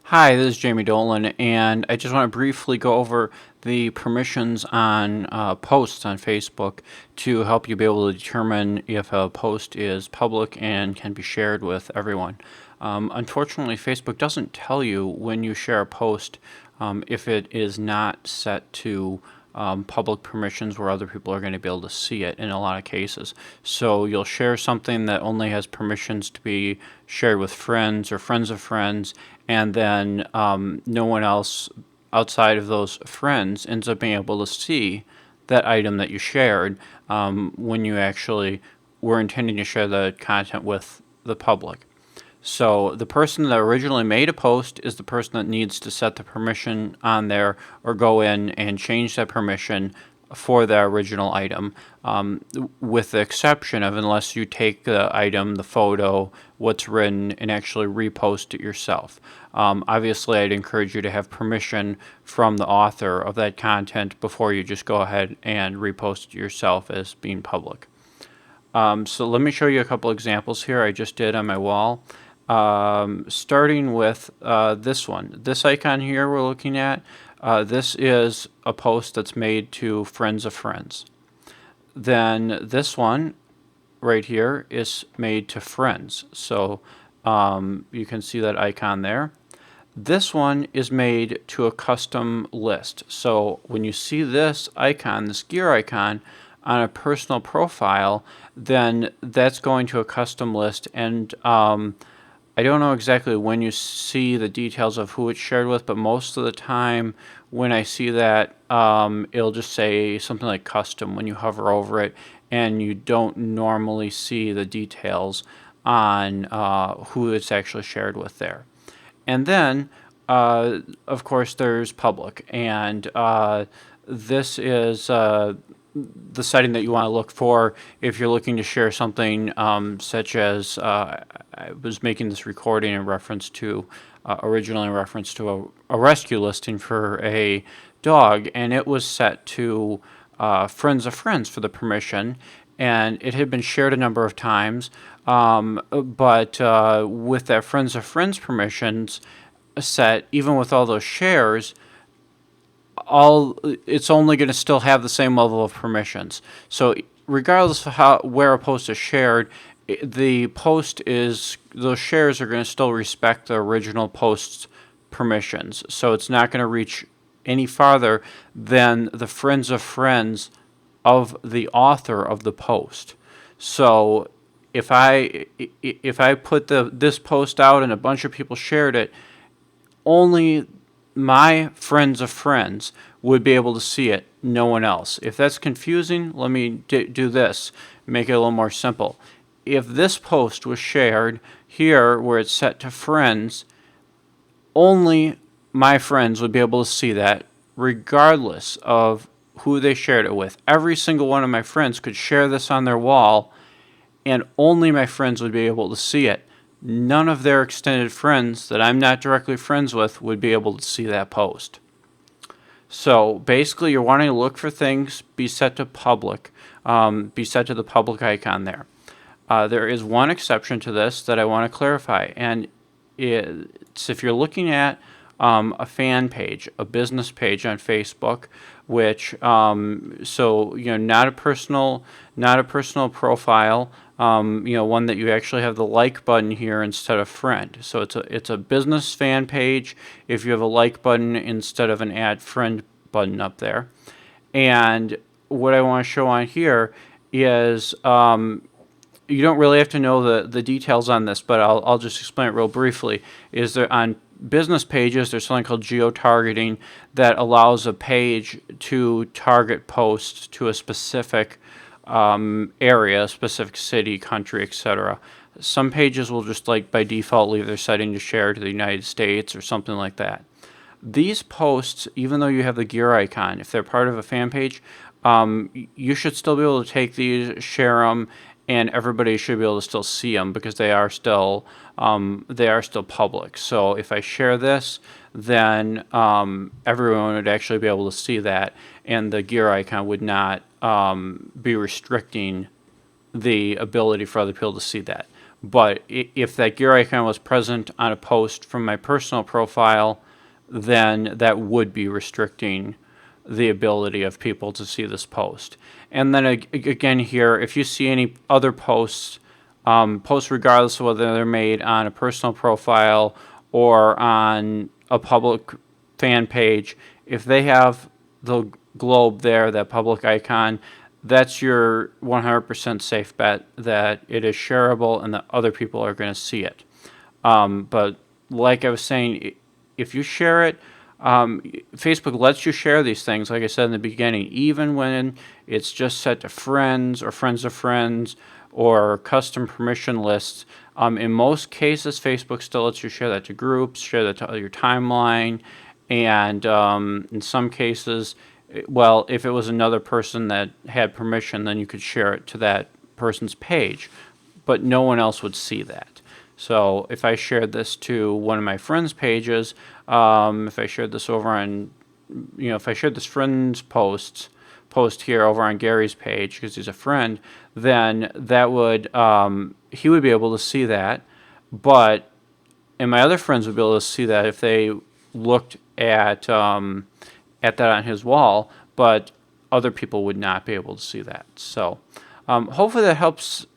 Hi, this is Jamie Dolan, and I just want to briefly go over the permissions on posts on Facebook to help you be able to determine if a post is public and can be shared with everyone. Unfortunately, Facebook doesn't tell you when you share a post if it is not set to public permissions where other people are going to be able to see it in a lot of cases. So you'll share something that only has permissions to be shared with friends or friends of friends, and then no one else outside of those friends ends up being able to see that item that you shared when you actually were intending to share the content with the public. So the person that originally made a post is the person that needs to set the permission on there or go in and change that permission for the original item, with the exception of unless you take the item, the photo, what's written, and actually repost it yourself. Obviously, I'd encourage you to have permission from the author of that content before you just go ahead and repost it yourself as being public. So let me show you a couple examples here I just did on my wall. Starting with this one. This icon here we're looking at, this is a post that's made to friends of friends. Then this one right here is made to friends. So you can see that icon there. This one is made to a custom list. So when you see this icon, this gear icon, on a personal profile, then that's going to a custom list. And I don't know exactly when you see the details of who it's shared with, but most of the time when I see that, it'll just say something like custom when you hover over it, and you don't normally see the details on who it's actually shared with there. And then, of course, there's public, and this is the setting that you want to look for if you're looking to share something such as I was making this recording in reference to originally in reference to a rescue listing for a dog, and it was set to friends of friends for the permission, and it had been shared a number of times, but with that friends of friends permissions set, even with all those shares, it's only going to still have the same level of permissions. So regardless of where a post is shared, the post is those shares are going to still respect the original post's permissions. So it's not going to reach any farther than the friends of friends of the author of the post. So if I put this post out and a bunch of people shared it, only my friends of friends would be able to see it, no one else. If that's confusing, let me do this, make it a little more simple. If this post was shared here where it's set to friends, only my friends would be able to see that regardless of who they shared it with. Every single one of my friends could share this on their wall, and only my friends would be able to see it. None of their extended friends that I'm not directly friends with would be able to see that post. So basically, you're wanting to look for things, be set to public, be set to the public icon there. There is one exception to this that I want to clarify, and it's if you're looking at a fan page, a business page on Facebook, which so not a personal profile, one that you actually have the like button here instead of friend. So it's a business fan page if you have a like button instead of an add friend button up there. And what I want to show on here is you don't really have to know the details on this, but I'll just explain it real briefly. Is there on business pages, there's something called geo-targeting that allows a page to target posts to a specific area, specific city, country, etc. Some pages will just by default leave their setting to share to the United States or something like that. These posts, even though you have the gear icon, if they're part of a fan page, you should still be able to take these, share them, and everybody should be able to still see them because they are still public. So if I share this, then everyone would actually be able to see that, and the gear icon would not be restricting the ability for other people to see that. But if that gear icon was present on a post from my personal profile, then that would be restricting the ability of people to see this post. And then again here, if you see any other posts, posts regardless of whether they're made on a personal profile or on a public fan page, if they have the globe there, that public icon, that's your 100% safe bet that it is shareable and that other people are going to see it. But like I was saying, if you share it, Facebook lets you share these things, like I said in the beginning, even when it's just set to friends or friends of friends or custom permission lists. In most cases, Facebook still lets you share that to groups, share that to your timeline, and in some cases, well, if it was another person that had permission, then you could share it to that person's page, but no one else would see that. So if I shared this to one of my friends' pages, if I shared this over on, if I shared this friend's post here over on Gary's page because he's a friend, then that would, he would be able to see that, and my other friends would be able to see that if they looked at that on his wall, but other people would not be able to see that. So hopefully that helps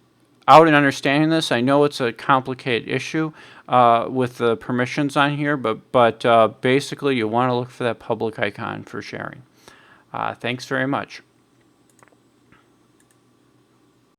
out in understanding this. I know it's a complicated issue with the permissions on here, but basically you want to look for that public icon for sharing. Thanks very much.